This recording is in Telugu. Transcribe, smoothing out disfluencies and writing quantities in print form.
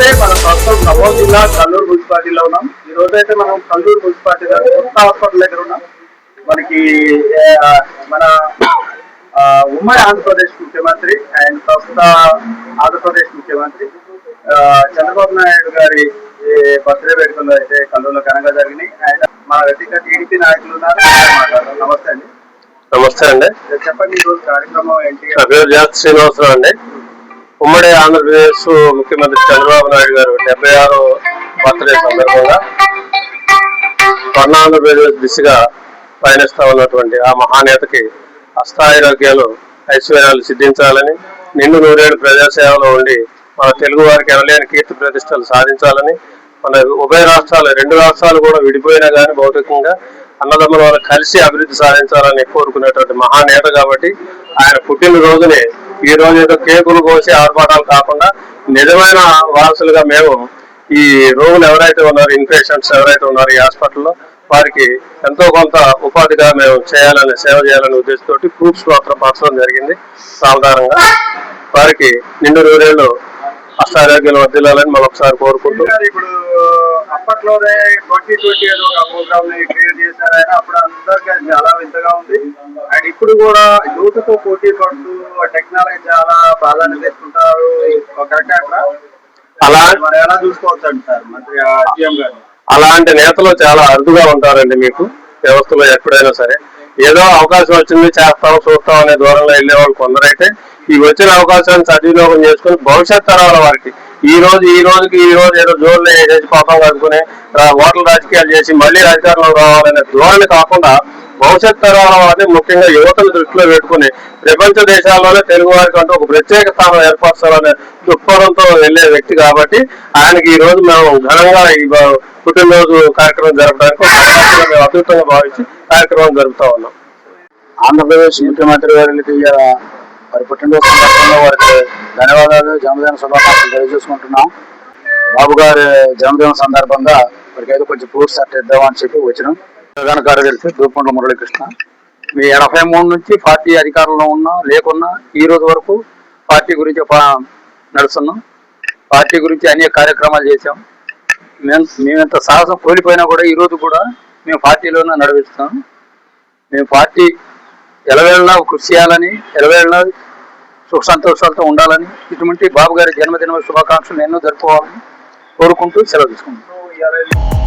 అయితే మనం ప్రస్తుతం ఖమ్మం జిల్లా కల్లూరు మున్సిపాలిటీలో ఉన్నాం. ఈ రోజు అయితే మనం కల్లూరు మున్సిపాలిటీలో కొత్త హాస్పిటల్ దగ్గర ఉన్నాం. మనకి మన ఉమ్మడి ఆంధ్రప్రదేశ్ ముఖ్యమంత్రి అండ్ ప్రస్తుత ఆంధ్రప్రదేశ్ ముఖ్యమంత్రి చంద్రబాబు నాయుడు గారి బర్త్డే వేడుకలు అయితే కల్లూరులో ఘనంగా జరిగినాయి. అండ్ మన వ్యక్తిగత టీడీపీ నాయకులు ఉన్నారు. నమస్తే అండి. నమస్తే అండి. చెప్పండి, ఈ రోజు కార్యక్రమం ఏంటి? శ్రీనివాసరావు అండి. ఉమ్మడి ఆంధ్రప్రదేశ్ ముఖ్యమంత్రి చంద్రబాబు నాయుడు గారు 76వ బర్త్డే సందర్భంగా స్వర్ణ ఆంధ్రప్రదేశ్ దిశగా పయనిస్తా ఉన్నటువంటి ఆ మహానేతకి అష్టారోగ్యాలు ఐశ్వర్యాలు సిద్ధించాలని, నిండు నూరేళ్లు ప్రజాసేవలో ఉండి మన తెలుగు వారికి ఎనలేని కీర్తి ప్రతిష్టలు సాధించాలని, మన ఉభయ రాష్ట్రాలు 2 రాష్ట్రాలు కూడా విడిపోయినా కానీ భౌతికంగా అన్నదమ్ముల వల్ల కలిసి అభివృద్ధి సాధించాలని కోరుకునేటువంటి మహానేత కాబట్టి ఆయన పుట్టినరోజుని ఈ రోజు ఏదో కేకులు కోసి ఆర్భాటాలు కాకుండా నిజమైన వారసులుగా మేము ఈ రోగులు ఎవరైతే ఉన్నారో, ఇన్పేషెంట్స్ ఎవరైతే ఉన్నారో ఈ హాస్పిటల్లో వారికి ఎంతో కొంత ఉపాధిగా మేము చేయాలని, సేవ చేయాలనే ఉద్దేశంతో ఫ్రూట్స్ మాత్రం పంచడం జరిగింది. సాధారణంగా వారికి నిండు నూరేళ్లు అష్టారోగ్యాలు వర్ధిల్లాలని మరొకసారి కోరుకుంటున్నాం. ఇప్పుడు అప్పట్లోనే 2020 ఒక ప్రోగ్రామ్ ని క్రియేట్ చేశారు ఆయన. అప్పుడు అందరికీ చాలా వింతగా ఉంది. అండ్ ఇప్పుడు కూడా యువతతో పోటీ పడుతూ టెక్నాలజీ చాలా ప్రాధాన్యత ఇస్తుంటారు. కరెక్ట్ అట్లా అలా మనం ఎలా చూసుకోవచ్చు అంటారు మంత్రి సీఎం గారు? అలాంటి నేతలు చాలా అరుదుగా ఉంటారండి. మీకు వ్యవస్థలో ఎప్పుడైనా సరే ఏదో అవకాశం వచ్చింది చేస్తాం చూస్తాం అనే దూరంలో వెళ్లే వాళ్ళు కొందరైతే ఈ వచ్చిన అవకాశాన్ని సద్వినియోగం చేసుకుని భవిష్యత్ తరాల వారికి ఈ రోజు ఏదో జోన్లో వేసేసి పాపం కలుపుకుని ఓట్ల రాజకీయాలు చేసి మళ్ళీ అధికారంలో రావాలనే ధోరణి కాకుండా భవిష్యత్ తరాల వారిని ముఖ్యంగా యువతను దృష్టిలో పెట్టుకుని ప్రపంచ దేశాల్లోనే తెలుగు వారికి అంటూ ఒక ప్రత్యేక స్థానం ఏర్పరచాలనే దృక్పథంతో వెళ్లే వ్యక్తి కాబట్టి ఆయనకి ఈ రోజు మేము ఘనంగా ఈ పుట్టినరోజు కార్యక్రమం జరపడానికి మేము అద్భుతంగా భావించి కార్యక్రమం జరుపుతా ఉన్నాం. ఆంధ్రప్రదేశ్ ముఖ్యమంత్రి గారికి వారి పుట్టినరోజు సందర్భంగా వారికి ధన్యవాదాలు, జన్మదిన శుభాకాంక్షలు తెలియజేసుకుంటున్నాం. బాబు గారి జన్మదిన సందర్భంగా వారికి ఏదో కొంచెం ఫ్రూట్స్ అట్ట ఇద్దామని చెప్పి వచ్చినాం. ప్రధాన కార్యదర్శి దూపండ్ల మురళీకృష్ణ. మీ 83 నుంచి పార్టీ అధికారంలో ఉన్నా లేకున్నా ఈ రోజు వరకు పార్టీ గురించి నడుస్తున్నాం. పార్టీ గురించి అనేక కార్యక్రమాలు చేశాం. మేమెంత సాహసం కోల్పోయినా కూడా ఈ రోజు కూడా మేము పార్టీలోనే నడిపిస్తున్నాం. మేము పార్టీ ఎలవేళలా కృషి చేయాలని, ఎలవేళలా సుఖ సంతోషాలతో ఉండాలని, ఇటువంటి బాబు గారి జన్మదిన శుభాకాంక్షలు ఎన్నో జరుపుకోవాలని కోరుకుంటూ సెలవు తీసుకుంటాం.